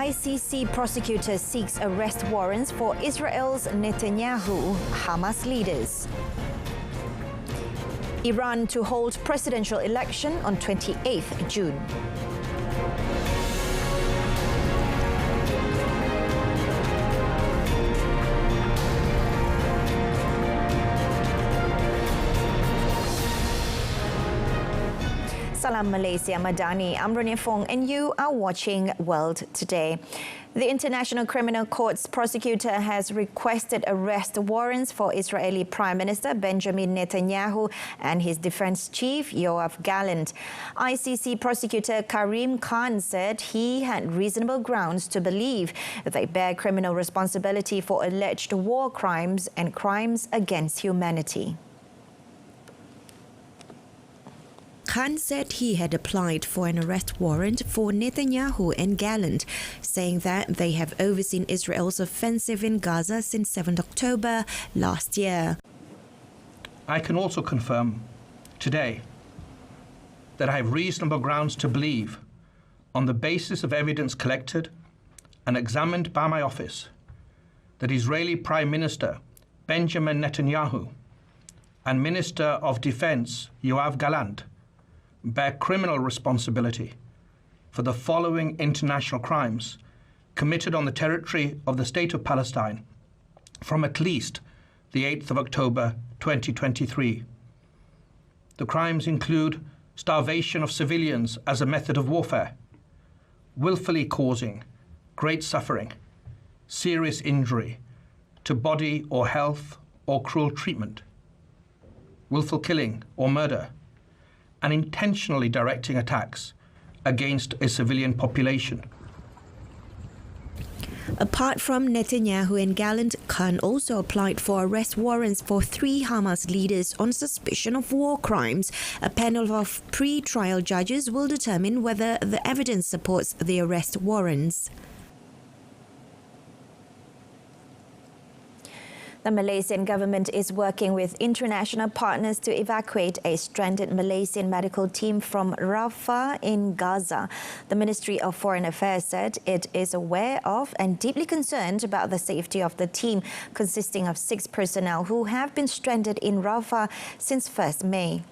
ICC prosecutor seeks arrest warrants for Israel's Netanyahu Hamas leaders. Iran to hold presidential election on 28th June. Salam Malaysia Madani, I'm Rania Fong and you are watching World Today. The International Criminal Court's prosecutor has requested arrest warrants for Israeli Prime Minister Benjamin Netanyahu and his defense chief Yoav Gallant. ICC prosecutor Karim Khan said he had reasonable grounds to believe they bear criminal responsibility for alleged war crimes and crimes against humanity. Khan said he had applied for an arrest warrant for Netanyahu and Gallant, saying that they have overseen Israel's offensive in Gaza since 7 October last year. I can also confirm today that I have reasonable grounds to believe, on the basis of evidence collected and examined by my office, that Israeli Prime Minister Benjamin Netanyahu and Minister of Defense Yoav Gallant bear criminal responsibility for the following international crimes committed on the territory of the State of Palestine from at least the 8th of October 2023. The crimes include starvation of civilians as a method of warfare, willfully causing great suffering, serious injury to body or health or cruel treatment, willful killing or murder, and intentionally directing attacks against a civilian population. Apart from Netanyahu and Gallant, Khan also applied for arrest warrants for 3 Hamas leaders on suspicion of war crimes. A panel of pre-trial judges will determine whether the evidence supports the arrest warrants. The Malaysian government is working with international partners to evacuate a stranded Malaysian medical team from Rafah in Gaza. The Ministry of Foreign Affairs said it is aware of and deeply concerned about the safety of the team, consisting of 6 personnel who have been stranded in Rafah since 1st May.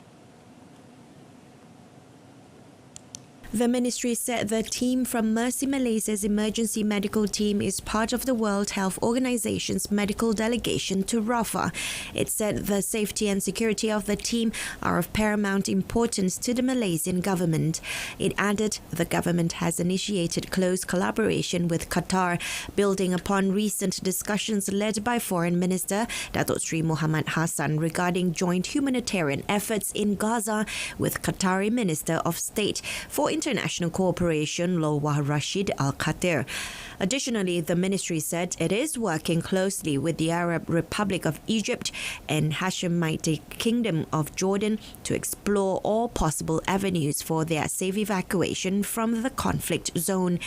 The ministry said the team from Mercy Malaysia's emergency medical team is part of the World Health Organization's medical delegation to Rafah. It said the safety and security of the team are of paramount importance to the Malaysian government. It added the government has initiated close collaboration with Qatar, building upon recent discussions led by Foreign Minister Datuk Sri Muhammad Hassan regarding joint humanitarian efforts in Gaza with Qatari Minister of State for International Cooperation Lawwah Rashid Al Khatir. Additionally, the ministry said it is working closely with the Arab Republic of Egypt and Hashemite Kingdom of Jordan to explore all possible avenues for their safe evacuation from the conflict zone.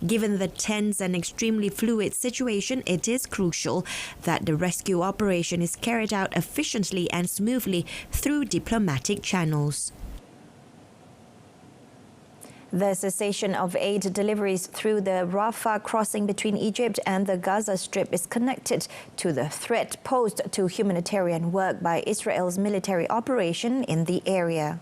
Given the tense and extremely fluid situation, it is crucial that the rescue operation is carried out efficiently and smoothly through diplomatic channels. The cessation of aid deliveries through the Rafah crossing between Egypt and the Gaza Strip is connected to the threat posed to humanitarian work by Israel's military operation in the area.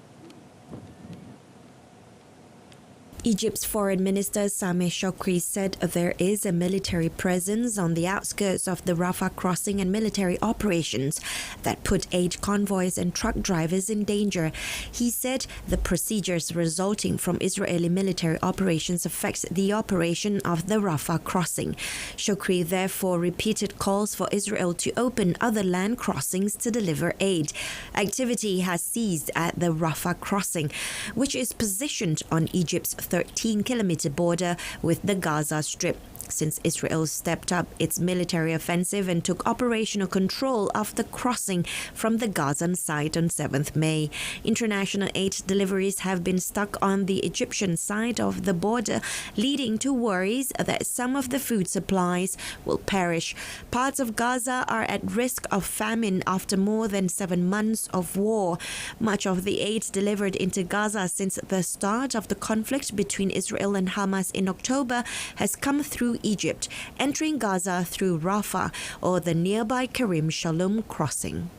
Egypt's Foreign Minister Sameh Shoukry said there is a military presence on the outskirts of the Rafah crossing and military operations that put aid convoys and truck drivers in danger. He said the procedures resulting from Israeli military operations affects the operation of the Rafah crossing. Shoukry therefore repeated calls for Israel to open other land crossings to deliver aid. Activity has ceased at the Rafah crossing, which is positioned on Egypt's 13-kilometer border with the Gaza Strip. since Israel stepped up its military offensive and took operational control of the crossing from the Gazan side on 7th May. International aid deliveries have been stuck on the Egyptian side of the border, leading to worries that some of the food supplies will perish. Parts of Gaza are at risk of famine after more than 7 months of war. Much of the aid delivered into Gaza since the start of the conflict between Israel and Hamas in October has come through Egypt, entering Gaza through Rafah or the nearby Karim Shalom crossing.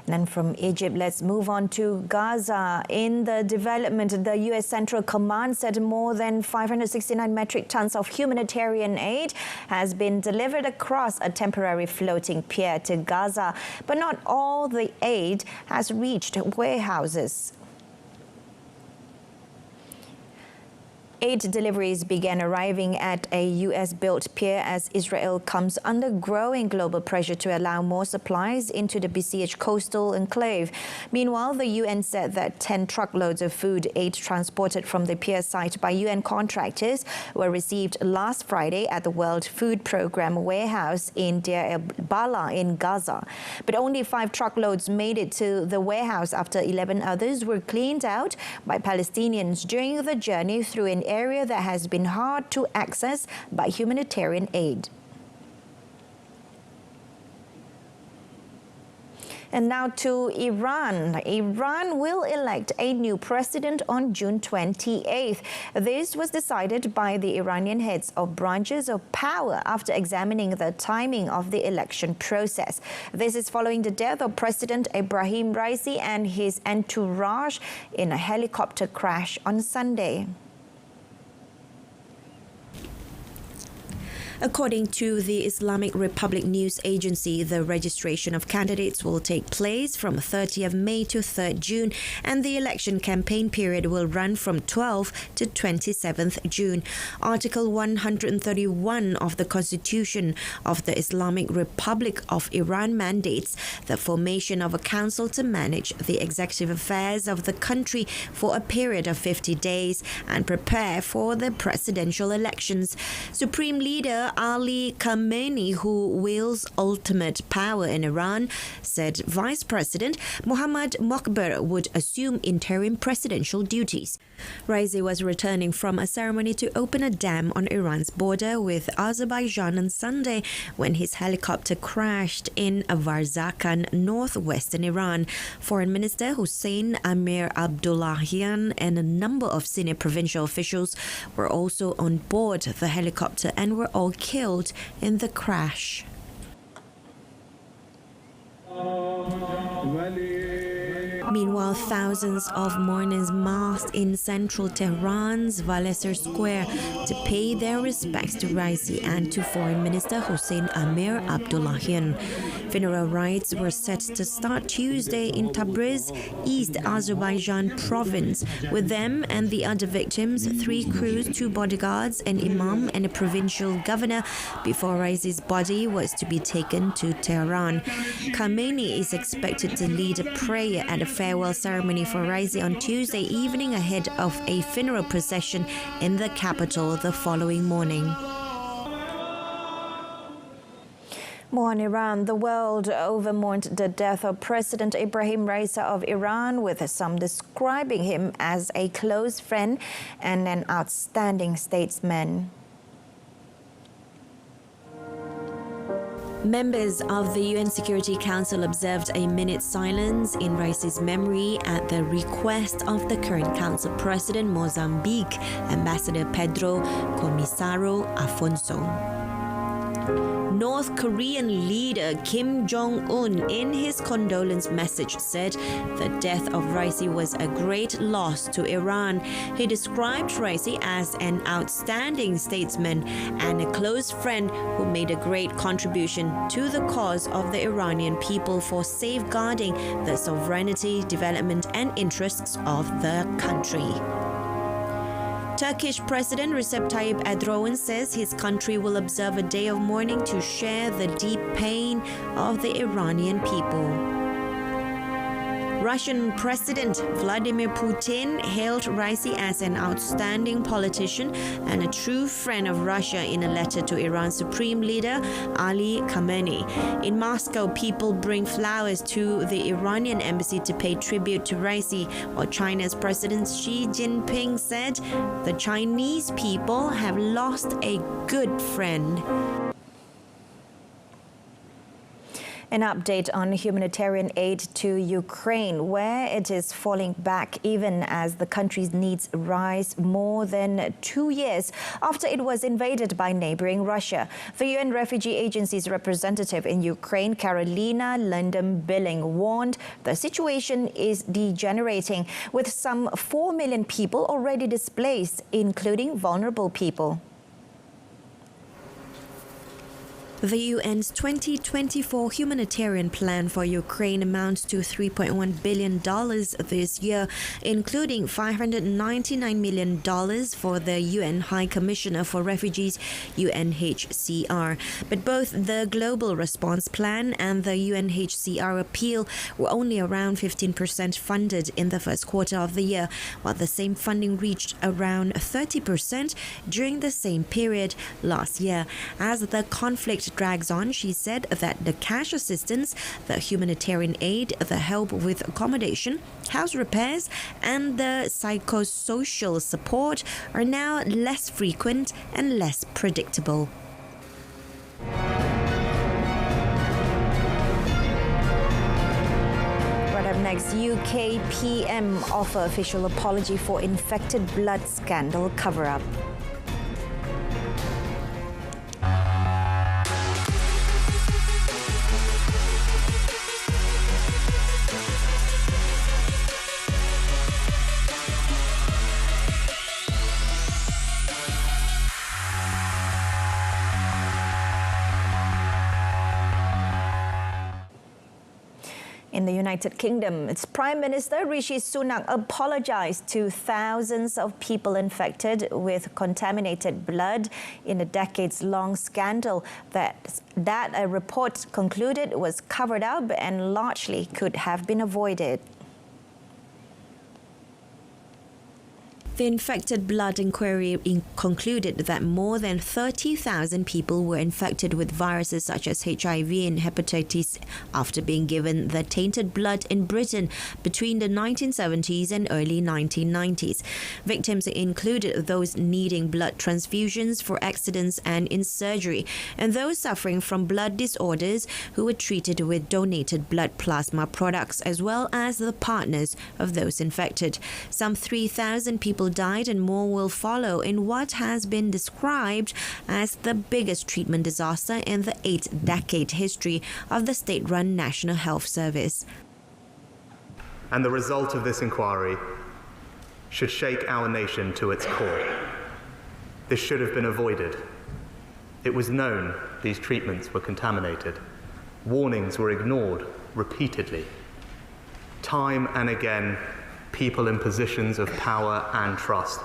And then from Egypt, let's move on to Gaza. In the development, the U.S. Central Command said more than 569 metric tons of humanitarian aid has been delivered across a temporary floating pier to Gaza. But not all the aid has reached warehouses. Aid deliveries began arriving at a U.S.-built pier as Israel comes under growing global pressure to allow more supplies into the besieged coastal enclave. Meanwhile, the UN said that 10 truckloads of food aid transported from the pier site by UN contractors were received last Friday at the World Food Programme warehouse in Deir el-Balah in Gaza. But only 5 truckloads made it to the warehouse after 11 others were cleaned out by Palestinians during the journey through an area that has been hard to access by humanitarian aid. And now to Iran. Iran will elect a new president on June 28th. This was decided by the Iranian heads of branches of power after examining the timing of the election process. This is following the death of President Ebrahim Raisi and his entourage in a helicopter crash on Sunday. According to the Islamic Republic News Agency, the registration of candidates will take place from 30th May to 3rd June, and the election campaign period will run from 12th to 27th June. Article 131 of the Constitution of the Islamic Republic of Iran mandates the formation of a council to manage the executive affairs of the country for a period of 50 days and prepare for the presidential elections. Supreme Leader Ali Khamenei, who wields ultimate power in Iran, said Vice President Mohammad Mokber would assume interim presidential duties. Raisi was returning from a ceremony to open a dam on Iran's border with Azerbaijan on Sunday when his helicopter crashed in Varzakan, northwestern Iran. Foreign Minister Hossein Amir Abdullahian and a number of senior provincial officials were also on board the helicopter and were all killed in the crash. Meanwhile, thousands of mourners massed in central Tehran's Valesar Square to pay their respects to Raisi and to Foreign Minister Hossein Amir Abdullahian. Funeral rites were set to start Tuesday in Tabriz, East Azerbaijan province. With them and the other victims, 3 crews, 2 bodyguards, an imam and a provincial governor before Raisi's body was to be taken to Tehran. Khamenei is expected to lead a prayer at a farewell ceremony for Raisi on Tuesday evening ahead of a funeral procession in the capital the following morning. More on Iran. The world over mourned the death of President Ebrahim Raisi of Iran, with some describing him as a close friend and an outstanding statesman. Members of the UN Security Council observed a minute's silence in Raisi's memory at the request of the current Council President, Mozambique, Ambassador Pedro Comisaro Afonso. North Korean leader Kim Jong-un, in his condolence message, said the death of Raisi was a great loss to Iran. He described Raisi as an outstanding statesman and a close friend who made a great contribution to the cause of the Iranian people for safeguarding the sovereignty, development, and interests of the country. Turkish President Recep Tayyip Erdogan says his country will observe a day of mourning to share the deep pain of the Iranian people. Russian President Vladimir Putin hailed Raisi as an outstanding politician and a true friend of Russia in a letter to Iran's Supreme Leader Ali Khamenei. In Moscow, people bring flowers to the Iranian embassy to pay tribute to Raisi, while China's President Xi Jinping said the Chinese people have lost a good friend. An update on humanitarian aid to Ukraine, where it is falling back even as the country's needs rise more than 2 years after it was invaded by neighboring Russia. The UN Refugee Agency's representative in Ukraine, Carolina Lundin-Billing, warned the situation is degenerating, with some 4 million people already displaced, including vulnerable people. The UN's 2024 humanitarian plan for Ukraine amounts to $3.1 billion this year, including $599 million for the UN High Commissioner for Refugees, UNHCR. But both the Global Response Plan and the UNHCR appeal were only around 15% funded in the first quarter of the year, while the same funding reached around 30% during the same period last year. As the conflict drags on, she said that the cash assistance, the humanitarian aid, the help with accommodation, house repairs, and the psychosocial support are now less frequent and less predictable. Right up next, UK PM offer official apology for infected blood scandal cover-up. In the United Kingdom, its Prime Minister Rishi Sunak apologized to thousands of people infected with contaminated blood in a decades-long scandal that a report concluded was covered up and largely could have been avoided. The infected blood inquiry concluded that more than 30,000 people were infected with viruses such as HIV and hepatitis after being given the tainted blood in Britain between the 1970s and early 1990s. Victims included those needing blood transfusions for accidents and in surgery, and those suffering from blood disorders who were treated with donated blood plasma products, as well as the partners of those infected. Some 3,000 people died and more will follow in what has been described as the biggest treatment disaster in the 8-decade history of the state-run National Health Service. And the result of this inquiry should shake our nation to its core. This should have been avoided. It was known these treatments were contaminated. Warnings were ignored repeatedly. Time and again, people in positions of power and trust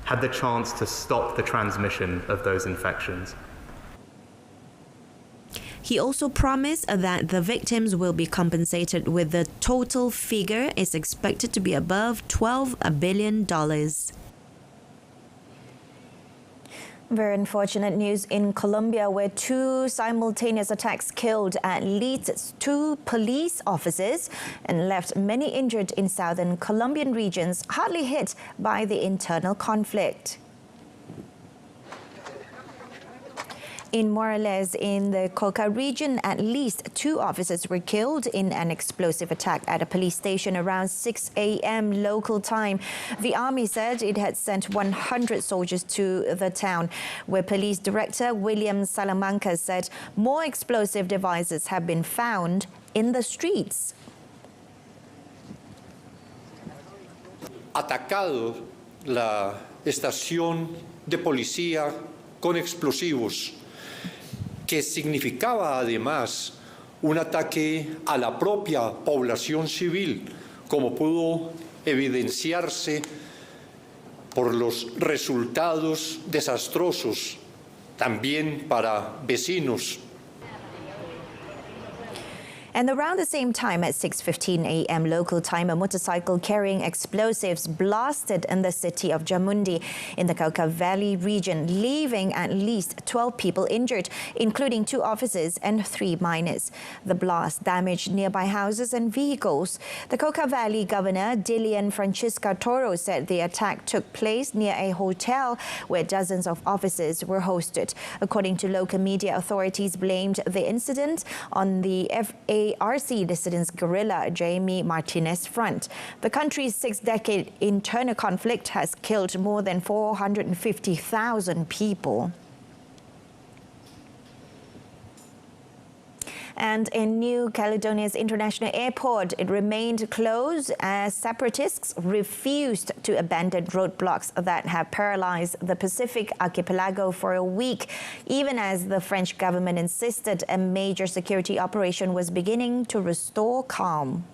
had the chance to stop the transmission of those infections. He also promised that the victims will be compensated, with the total figure is expected to be above $12 billion. Very unfortunate news in Colombia, where 2 simultaneous attacks killed at least 2 police officers and left many injured in southern Colombian regions hardly hit by the internal conflict. In Morales, in the Cauca region, at least 2 officers were killed in an explosive attack at a police station around 6 a.m. local time. The army said it had sent 100 soldiers to the town, where Police Director William Salamanca said more explosive devices have been found in the streets. Atacado la estación de policía con explosivos, que significaba además un ataque a la propia población civil, como pudo evidenciarse por los resultados desastrosos también para vecinos. And around the same time at 6:15 a.m. local time, a motorcycle carrying explosives blasted in the city of Jamundi in the Cauca Valley region, leaving at least 12 people injured, including 2 officers and 3 minors. The blast damaged nearby houses and vehicles. The Cauca Valley Governor, Dilian Francisca Toro, said the attack took place near a hotel where dozens of officers were hosted. According to local media, authorities blamed the incident on the FARC dissidents guerrilla Jaime Martinez Front. The country's 6-decade internal conflict has killed more than 450,000 people. And in New Caledonia's international airport, it remained closed as separatists refused to abandon roadblocks that have paralyzed the Pacific archipelago for a week, even as the French government insisted a major security operation was beginning to restore calm.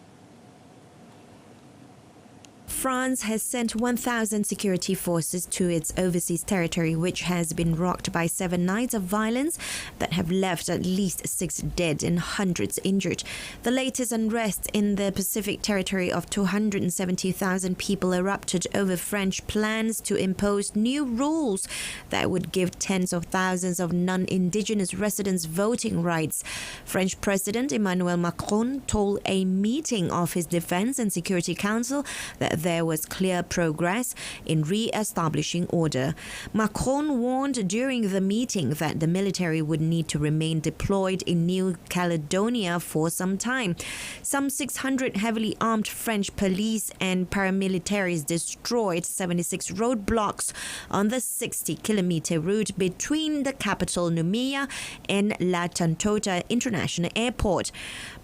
France has sent 1,000 security forces to its overseas territory, which has been rocked by 7 nights of violence that have left at least 6 dead and hundreds injured. The latest unrest in the Pacific territory of 270,000 people erupted over French plans to impose new rules that would give tens of thousands of non-indigenous residents voting rights. French President Emmanuel Macron told a meeting of his Defense and Security Council that there was clear progress in re-establishing order. Macron warned during the meeting that the military would need to remain deployed in New Caledonia for some time. Some 600 heavily armed French police and paramilitaries destroyed 76 roadblocks on the 60-kilometer route between the capital Nouméa and La Tontota International Airport.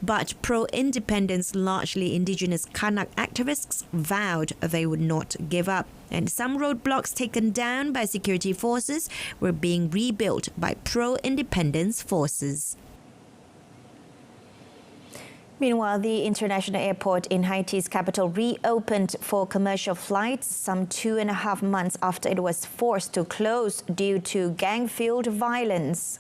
But pro-independence, largely indigenous Kanak activists vowed they would not give up. And some roadblocks taken down by security forces were being rebuilt by pro-independence forces. Meanwhile, the international airport in Haiti's capital reopened for commercial flights some 2.5 months after it was forced to close due to gang-fueled violence.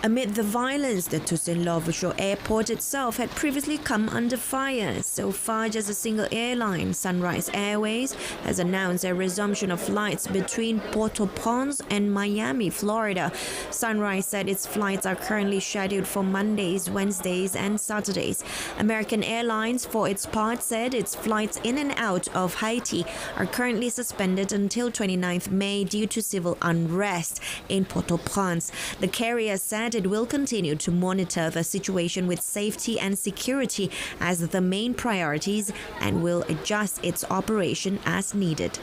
Amid the violence, the Toussaint-Louverture airport itself had previously come under fire. So far, just a single airline, Sunrise Airways, has announced a resumption of flights between Port-au-Prince and Miami, Florida. Sunrise said its flights are currently scheduled for Mondays, Wednesdays, and Saturdays. American Airlines, for its part, said its flights in and out of Haiti are currently suspended until 29th May due to civil unrest in Port-au-Prince. The carrier said it will continue to monitor the situation with safety and security as the main priorities and will adjust its operation as needed.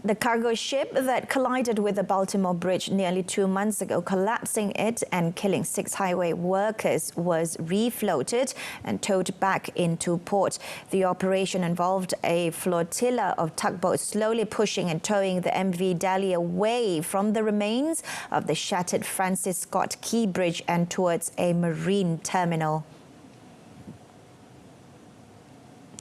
The cargo ship that collided with the Baltimore bridge nearly 2 months ago, collapsing it and killing 6 highway workers, was refloated and towed back into port. The operation involved a flotilla of tugboats slowly pushing and towing the MV Dali away from the remains of the shattered Francis Scott Key Bridge and towards a marine terminal.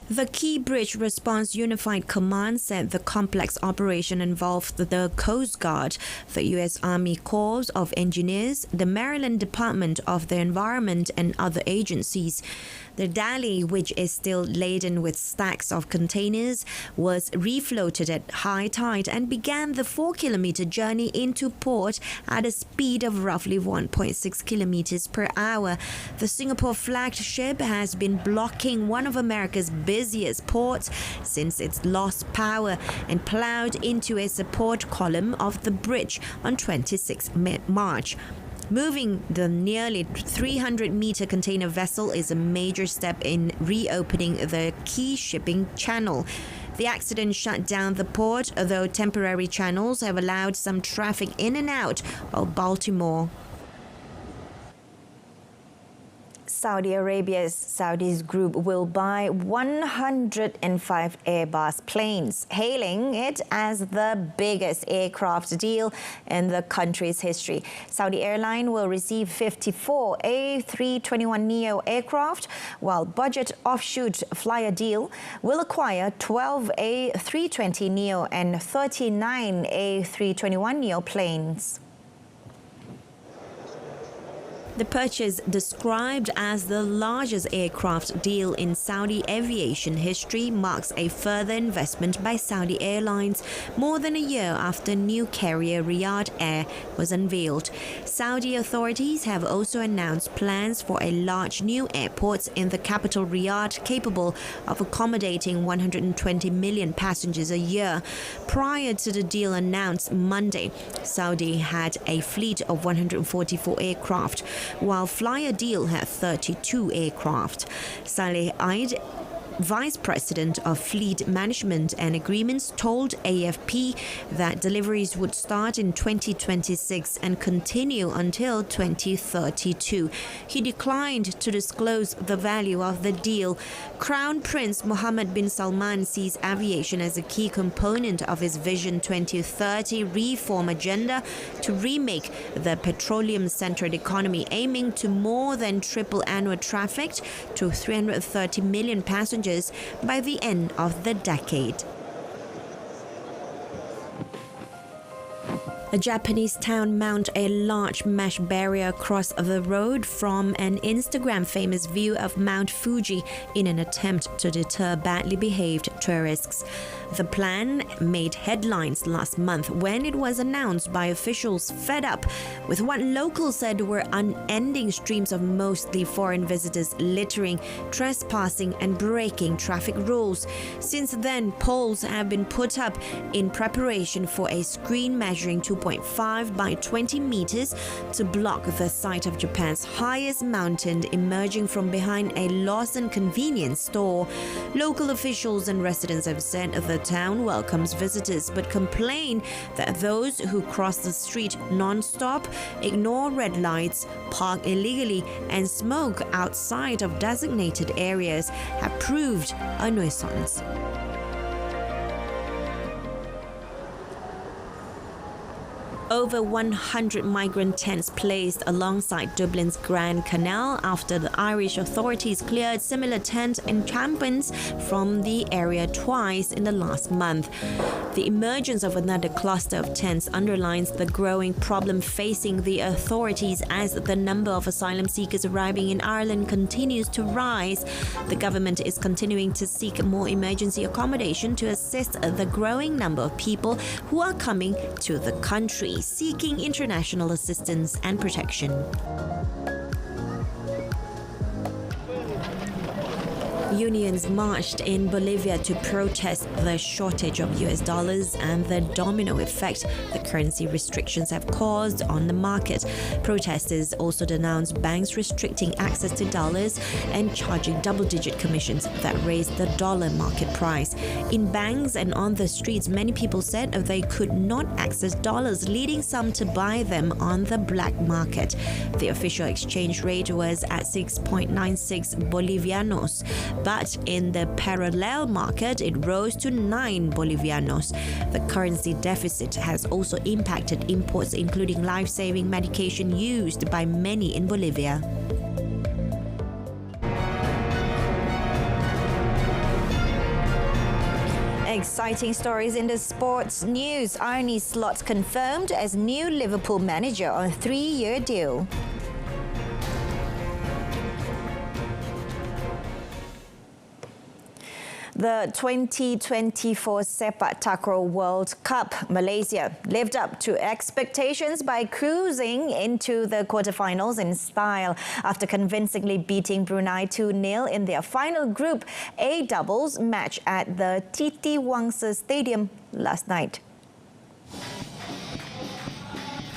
The Key Bridge Response Unified Command said the complex operation involved the Coast Guard, the U.S. Army Corps of Engineers, the Maryland Department of the Environment, and other agencies. The Dali, which is still laden with stacks of containers, was refloated at high tide and began the 4-kilometer journey into port at a speed of roughly 1.6 kilometers per hour. The Singapore-flagged ship has been blocking one of America's busiest ports since it lost power and plowed into a support column of the bridge on 26 March. Moving the nearly 300-meter container vessel is a major step in reopening the key shipping channel. The accident shut down the port, although temporary channels have allowed some traffic in and out of Baltimore. Saudi Arabia's Saudis group will buy 105 Airbus planes, hailing it as the biggest aircraft deal in the country's history. Saudi Airline will receive 54 A321neo aircraft, while budget offshoot Flyer Deal will acquire 12 A320neo and 39 A321neo planes. The purchase, described as the largest aircraft deal in Saudi aviation history, marks a further investment by Saudi Airlines more than a year after new carrier Riyadh Air was unveiled. Saudi authorities have also announced plans for a large new airport in the capital Riyadh, capable of accommodating 120 million passengers a year. Prior to the deal announced Monday, Saudi had a fleet of 144 aircraft, while Flyer Deal had 32 aircraft. Saleh Eid, Vice President of Fleet Management and Agreements, told AFP that deliveries would start in 2026 and continue until 2032. He declined to disclose the value of the deal. Crown Prince Mohammed bin Salman sees aviation as a key component of his Vision 2030 reform agenda to remake the petroleum-centered economy, aiming to more than triple annual traffic to 330 million passengers by the end of the decade. A Japanese town mounts a large mesh barrier across the road from an Instagram-famous view of Mount Fuji in an attempt to deter badly behaved tourists. The plan made headlines last month when it was announced by officials fed up with what locals said were unending streams of mostly foreign visitors littering, trespassing, and breaking traffic rules. Since then, poles have been put up in preparation for a screen measuring 2.5 by 20 meters to block the sight of Japan's highest mountain emerging from behind a Lawson convenience store. Local officials and residents have said the town welcomes visitors but complain that those who cross the street non-stop, ignore red lights, park illegally, and smoke outside of designated areas have proved a nuisance. Over 100 migrant tents placed alongside Dublin's Grand Canal after the Irish authorities cleared similar tent encampments from the area twice in the last month. The emergence of another cluster of tents underlines the growing problem facing the authorities as the number of asylum seekers arriving in Ireland continues to rise. The government is continuing to seek more emergency accommodation to assist the growing number of people who are coming to the country, seeking international assistance and protection. Unions marched in Bolivia to protest the shortage of US dollars and the domino effect the currency restrictions have caused on the market. Protesters also denounced banks restricting access to dollars and charging double-digit commissions that raised the dollar market price. In banks and on the streets, many people said they could not access dollars, leading some to buy them on the black market. The official exchange rate was at 6.96 bolivianos, but in the parallel market, it rose to 9 bolivianos. The currency deficit has also impacted imports, including life-saving medication used by many in Bolivia. Exciting stories in the sports news. Arne Slot confirmed as new Liverpool manager on a 3-year deal. The 2024 Sepak Takraw World Cup, Malaysia lived up to expectations by cruising into the quarterfinals in style after convincingly beating Brunei 2-0 in their final Group A doubles match at the Titi Wangsa Stadium last night.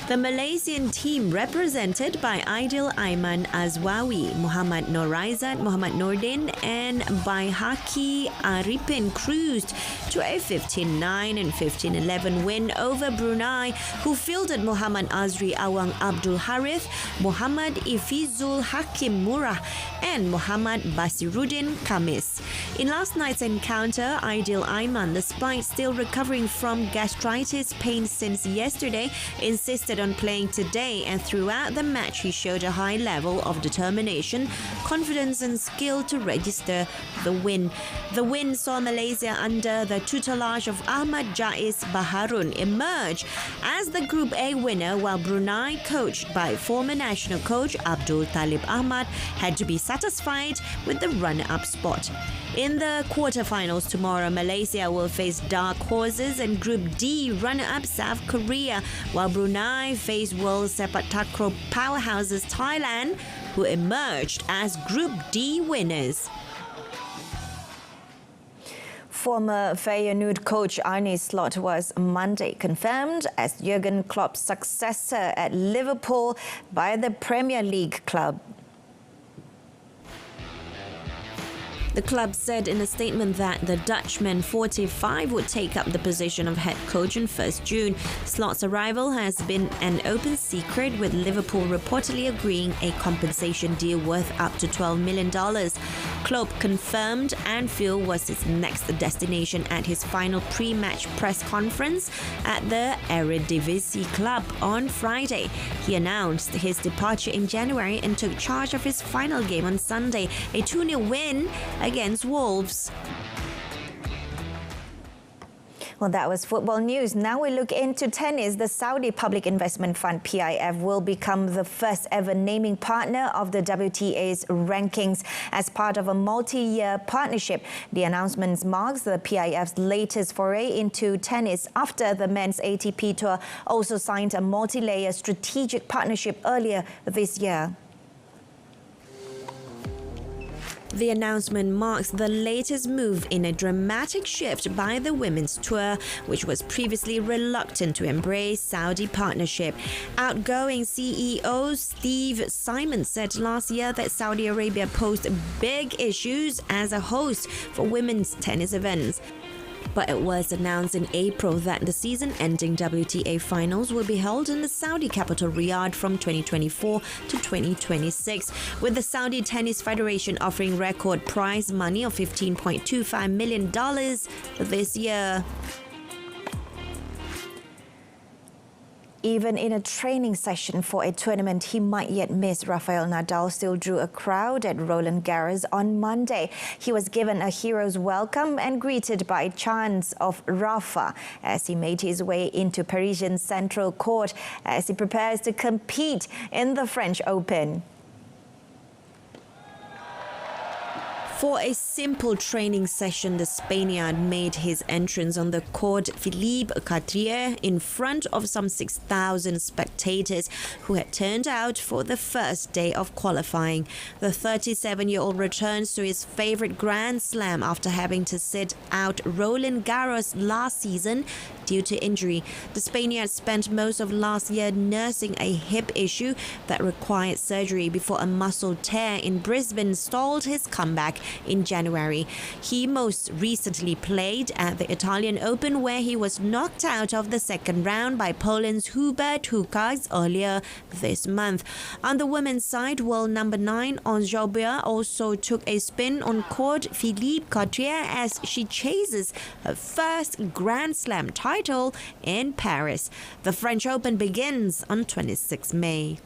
The Malaysian team, represented by Aidil Aiman Azwawi, Muhammad Noraizat, Muhammad Nordin and Baihaki Arifin, cruised to a 15-9 and 15-11 win over Brunei, who fielded Muhammad Azri Awang Abdul Harith, Muhammad Ifizul Hakim Murah and Muhammad Basiruddin Kamis. In last night's encounter, Aidil Aiman, despite still recovering from gastritis pain since yesterday, insisted insisted on playing today, and throughout the match he showed a high level of determination, confidence and skill to register the win. The win saw Malaysia under the tutelage of Ahmad Jais Baharun emerge as the Group A winner, while Brunei, coached by former national coach Abdul Talib Ahmad, had to be satisfied with the runner-up spot. In the quarterfinals tomorrow, Malaysia will face dark horses and Group D runner-up South Korea, while Brunei face world sepak takraw powerhouses Thailand, who emerged as Group D winners. Former Feyenoord coach Arne Slot was Monday confirmed as Jurgen Klopp's successor at Liverpool by the Premier League club. The club said in a statement that the Dutchman, 45, would take up the position of head coach on 1st June. Slot's arrival has been an open secret, with Liverpool reportedly agreeing a compensation deal worth up to $12 million. Klopp confirmed Anfield was his next destination at his final pre-match press conference at the Eredivisie club on Friday. He announced his departure in January and took charge of his final game on Sunday, a 2-0 win against Wolves. Well, that was football news. Now we look into tennis. The Saudi Public Investment Fund, PIF, will become the first ever naming partner of the WTA's rankings as part of a multi-year partnership. The announcement marks the PIF's latest foray into tennis after the men's ATP Tour also signed a multi-layer strategic partnership earlier this year. The announcement marks the latest move in a dramatic shift by the women's tour, which was previously reluctant to embrace Saudi partnership. Outgoing CEO Steve Simon said last year that Saudi Arabia posed big issues as a host for women's tennis events. But it was announced in April that the season-ending WTA finals will be held in the Saudi capital Riyadh from 2024 to 2026, with the Saudi Tennis Federation offering record prize money of $15.25 million this year. Even in a training session for a tournament he might yet miss, Rafael Nadal still drew a crowd at Roland Garros on Monday. He was given a hero's welcome and greeted by chants of Rafa as he made his way into Parisian Central Court as he prepares to compete in the French Open. For a simple training session, the Spaniard made his entrance on the court Philippe Chatrier in front of some 6,000 spectators who had turned out for the first day of qualifying. The 37-year-old returns to his favorite Grand Slam after having to sit out Roland Garros last season due to injury. The Spaniard spent most of last year nursing a hip issue that required surgery before a muscle tear in Brisbane stalled his comeback in January. He most recently played at the Italian Open, where he was knocked out of the second round by Poland's Hubert Hurkacz earlier this month. On the women's side, world number 9 Ons Jabeur also took a spin on court Philippe Chatrier as she chases her first Grand Slam title in Paris. The French Open begins on 26 May.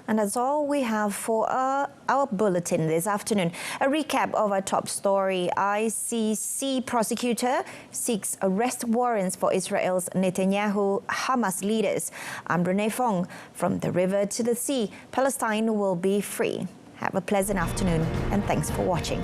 And that's all we have for our bulletin this afternoon. A recap of our top story. ICC prosecutor seeks arrest warrants for Israel's Netanyahu Hamas leaders. I'm Renee Fong. From the river to the sea, Palestine will be free. Have a pleasant afternoon and thanks for watching.